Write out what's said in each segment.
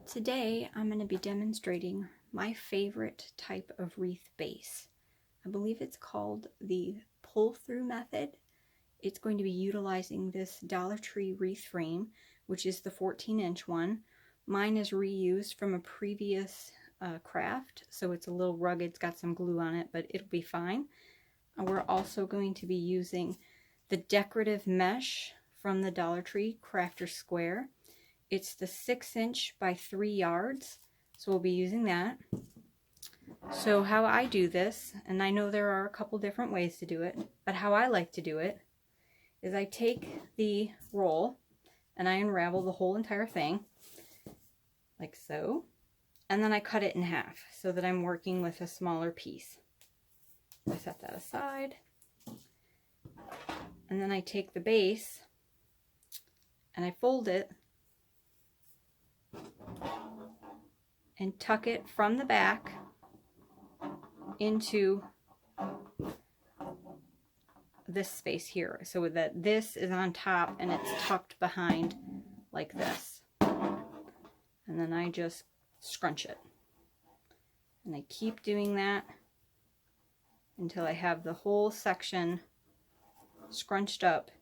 Today I'm going to be demonstrating my favorite type of wreath base. I believe it's called the pull-through method. It's going to be utilizing this Dollar Tree wreath frame, which is the 14-inch one. Mine is reused from a previous craft, so it's a little rugged. It's got some glue on it, but it'll be fine. We're also going to be using the decorative mesh from the Dollar Tree Crafter Square. It's the 6-inch by 3 yards, so we'll be using that. So how I do this, and I know there are a couple different ways to do it, but how I like to do it is I take the roll and I unravel the whole entire thing, like so, and then I cut it in half so that I'm working with a smaller piece. I set that aside, and then I take the base and I fold it and tuck it from the back into this space here, so that this is on top and it's tucked behind like this. And then I just scrunch it. And I keep doing that until I have the whole section scrunched up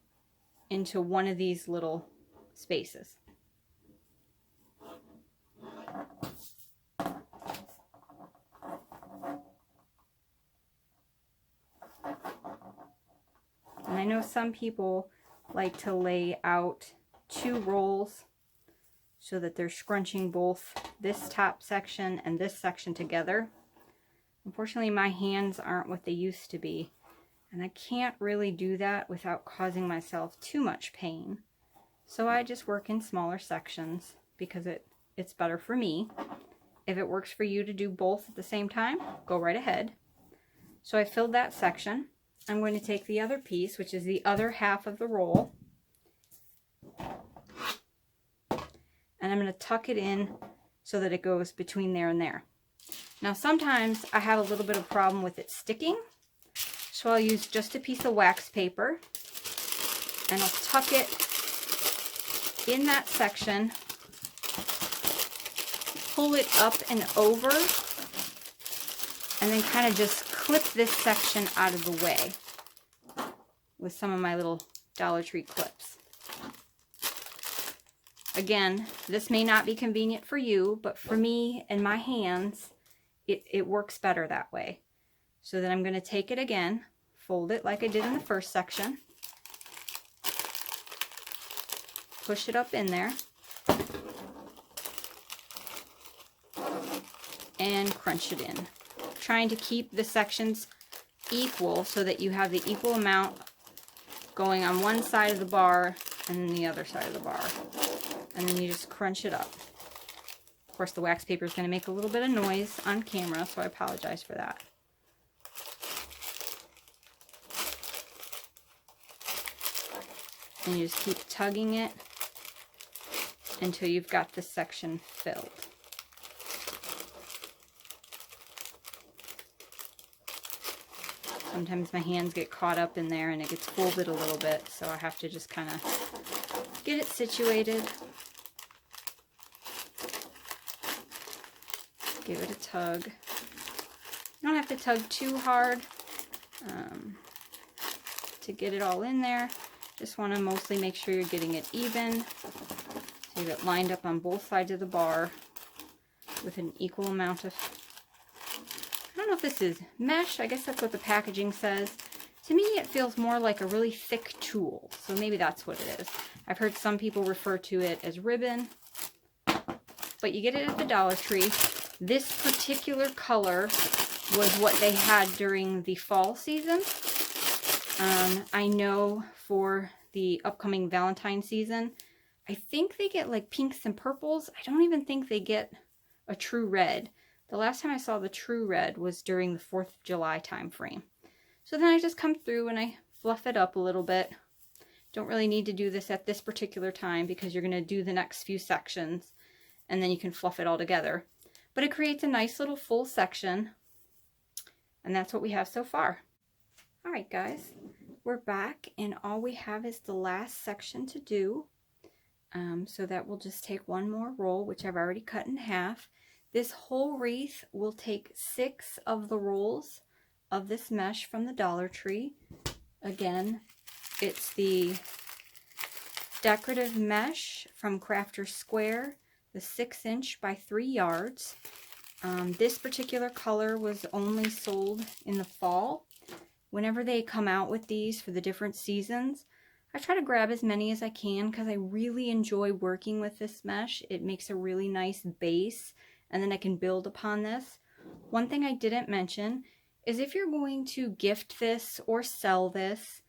into one of these little spaces. And I know some people like to lay out 2 rolls so that they're scrunching both this top section and this section together. Unfortunately, my hands aren't what they used to be, and I can't really do that without causing myself too much pain. So I just work in smaller sections because it's better for me. If it works for you to do both at the same time, go right ahead. So I filled that section. I'm going to take the other piece, which is the other half of the roll, and I'm going to tuck it in so that it goes between there and there. Now sometimes I have a little bit of problem with it sticking, so I'll use just a piece of wax paper and I'll tuck it in that section, pull it up and over, and then kind of just clip this section out of the way with some of my little Dollar Tree clips. Again, this may not be convenient for you, but for me and my hands, it works better that way. So then I'm going to take it again, fold it like I did in the first section, push it up in there, and crunch it in. Trying to keep the sections equal so that you have the equal amount going on one side of the bar and then the other side of the bar. And then you just crunch it up. Of course, the wax paper is going to make a little bit of noise on camera, so I apologize for that. And you just keep tugging it until you've got this section filled. Sometimes my hands get caught up in there and it gets folded a little bit, so I have to just kind of get it situated. Give it a tug. You don't have to tug too hard to get it all in there. Just want to mostly make sure you're getting it even, so you get it lined up on both sides of the bar with an equal amount of, I don't know if this is mesh, I guess that's what the packaging says. To me, it feels more like a really thick tulle, so maybe that's what it is. I've heard some people refer to it as ribbon, but you get it at the Dollar Tree. This particular color was what they had during the fall season. I know for the upcoming Valentine season, I think they get like pinks and purples. I don't even think they get a true red. The last time I saw the true red was during the 4th of July time frame. So then I just come through and I fluff it up a little bit. Don't really need to do this at this particular time because you're going to do the next few sections and then you can fluff it all together. But it creates a nice little full section, and that's what we have so far. Alright guys, we're back and all we have is the last section to do. So that will just take one more roll, which I've already cut in half. This whole wreath will take 6 of the rolls of this mesh from the Dollar Tree. Again, it's the decorative mesh from Crafter Square, the 6" by 3 yards. This particular color was only sold in the fall. Whenever they come out with these for the different seasons, I try to grab as many as I can because I really enjoy working with this mesh. It makes a really nice base, and then I can build upon this. One thing I didn't mention is if you're going to gift this or sell this,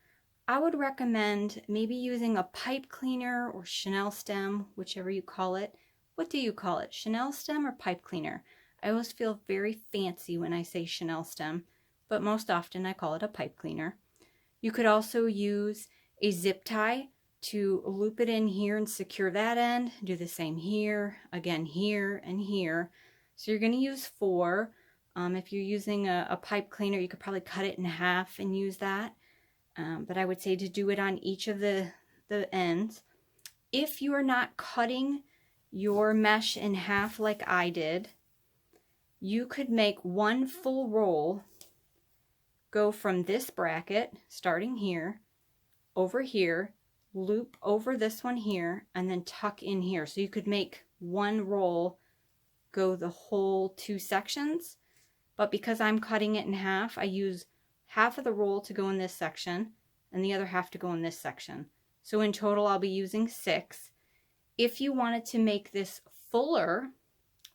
I would recommend maybe using a pipe cleaner or Chanel stem, whichever you call it. What do you call it? Chanel stem or pipe cleaner? I always feel very fancy when I say Chanel stem, but most often I call it a pipe cleaner. You could also use a zip tie to loop it in here and secure that end. Do the same here, again here and here. So you're going to use 4. If you're using a pipe cleaner, you could probably cut it in half and use that. But I would say to do it on each of the ends. If you are not cutting your mesh in half like I did, you could make one full roll go from this bracket, starting here, over here, loop over this one here, and then tuck in here. So you could make one roll go the whole 2 sections, but because I'm cutting it in half, I use half of the roll to go in this section and the other half to go in this section. So in total, I'll be using 6. If you wanted to make this fuller,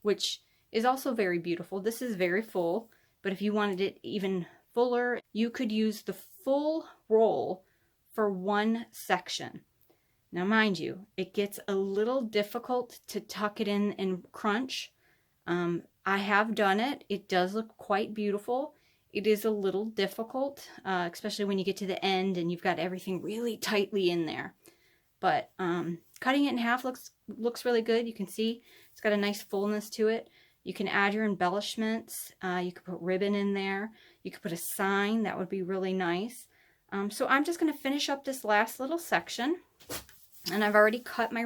which is also very beautiful, this is very full, but if you wanted it even fuller, you could use the full roll for one section. Now mind you, it gets a little difficult to tuck it in and crunch. I have done it. It does look quite beautiful. It is a little difficult, especially when you get to the end and you've got everything really tightly in there. But cutting it in half looks really good. You can see it's got a nice fullness to it. You can add your embellishments. You could put ribbon in there. You could put a sign. That would be really nice. So I'm just going to finish up this last little section. And I've already cut my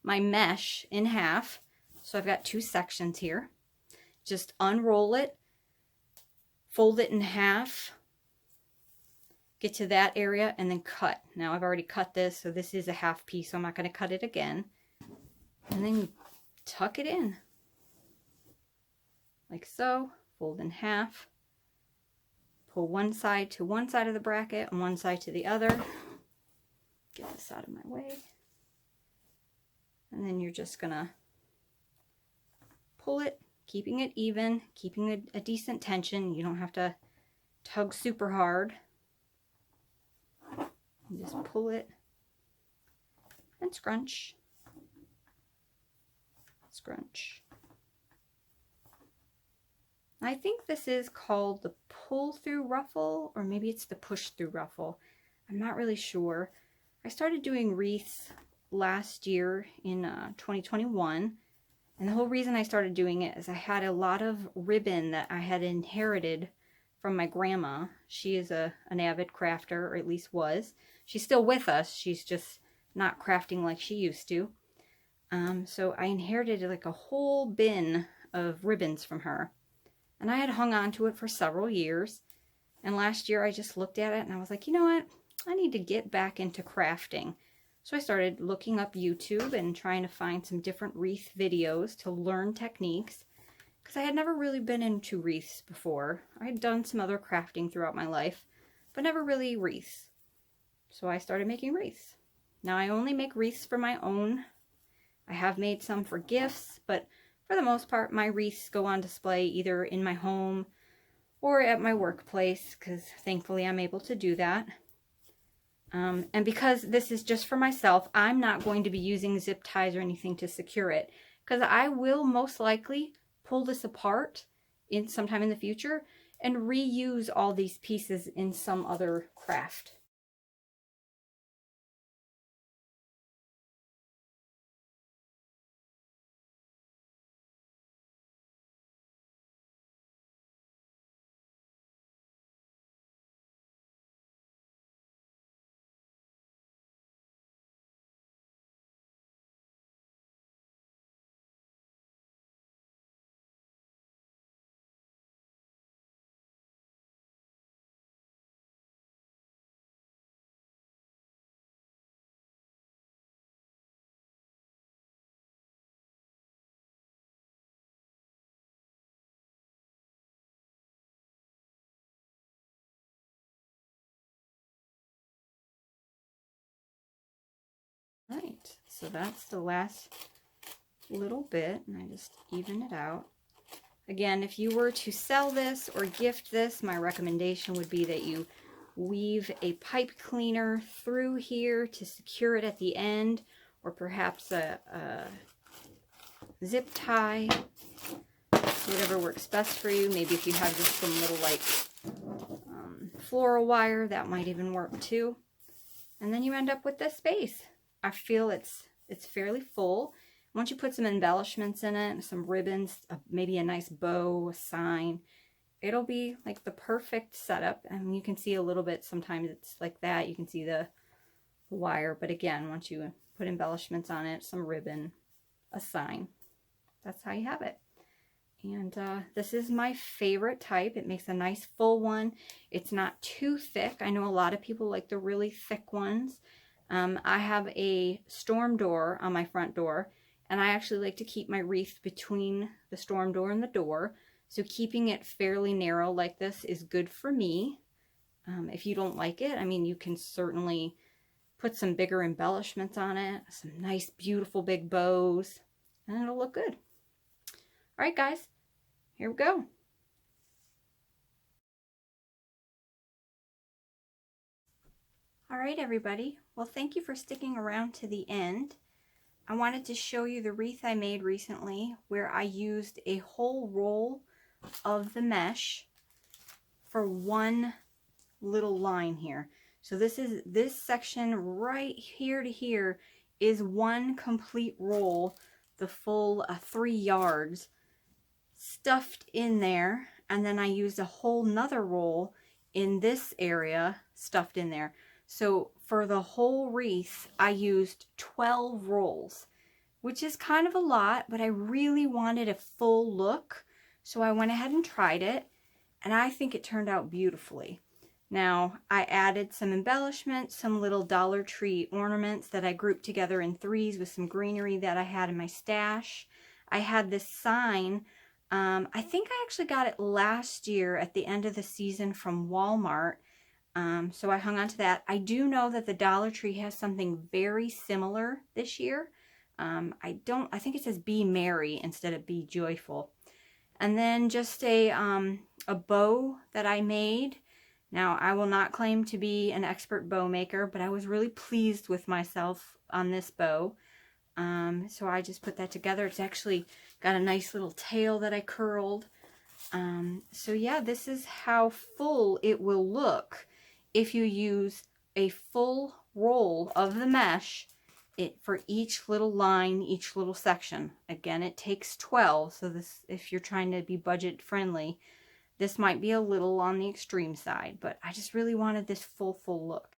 my mesh in half. So I've got 2 sections here. Just unroll it, fold it in half, get to that area, and then cut. Now I've already cut this, so this is a half piece, so I'm not going to cut it again. And then you tuck it in, like so, fold in half, pull one side to one side of the bracket and one side to the other. Get this out of my way. And then you're just going to pull it, keeping it even, keeping a decent tension. You don't have to tug super hard. You just pull it and scrunch. Scrunch. I think this is called the pull-through ruffle, or maybe it's the push-through ruffle. I'm not really sure. I started doing wreaths last year in 2021. And the whole reason I started doing it is I had a lot of ribbon that I had inherited from my grandma. She is an avid crafter, or at least was. She's still with us. She's just not crafting like she used to. So I inherited like a whole bin of ribbons from her. And I had hung on to it for several years. And last year I just looked at it and I was like, you know what? I need to get back into crafting. So I started looking up YouTube and trying to find some different wreath videos to learn techniques, because I had never really been into wreaths before. I had done some other crafting throughout my life, but never really wreaths. So I started making wreaths. Now I only make wreaths for my own. I have made some for gifts, but for the most part my wreaths go on display either in my home or at my workplace, because thankfully I'm able to do that. And because this is just for myself, I'm not going to be using zip ties or anything to secure it, because I will most likely pull this apart sometime in the future and reuse all these pieces in some other craft. So that's the last little bit, and I just even it out. Again, if you were to sell this or gift this, my recommendation would be that you weave a pipe cleaner through here to secure it at the end, or perhaps a zip tie, whatever works best for you. Maybe if you have just some little like floral wire, that might even work too. And then you end up with this space. I feel it's fairly full. Once you put some embellishments in it, some ribbons, maybe a nice bow, a sign, it'll be like the perfect setup. And you can see a little bit, sometimes it's like that. You can see the wire. But again, once you put embellishments on it, some ribbon, a sign, that's how you have it. And this is my favorite type. It makes a nice full one. It's not too thick. I know a lot of people like the really thick ones. I have a storm door on my front door, and I actually like to keep my wreath between the storm door and the door. So keeping it fairly narrow like this is good for me. If you don't like it, I mean, you can certainly put some bigger embellishments on it, some nice, beautiful big bows, and it'll look good. All right, guys, here we go. All right, everybody. Well, thank you for sticking around to the end. I wanted to show you the wreath I made recently where I used a whole roll of the mesh for one little line here. So this section right here to here is one complete roll, the full 3 yards stuffed in there, and then I used a whole nother roll in this area stuffed in there. So for the whole wreath, I used 12 rolls, which is kind of a lot, but I really wanted a full look. So I went ahead and tried it, and I think it turned out beautifully. Now, I added some embellishments, some little Dollar Tree ornaments that I grouped together in 3s with some greenery that I had in my stash. I had this sign. I think I actually got it last year at the end of the season from Walmart. So I hung on to that. I do know that the Dollar Tree has something very similar this year. I think it says Be Merry instead of Be Joyful. And then just a bow that I made. Now, I will not claim to be an expert bow maker, but I was really pleased with myself on this bow. So I just put that together. It's actually got a nice little tail that I curled. So yeah, this is how full it will look if you use a full roll of the mesh for each little line, each little section. Again, it takes 12, so this, if you're trying to be budget friendly, this might be a little on the extreme side, but I just really wanted this full look.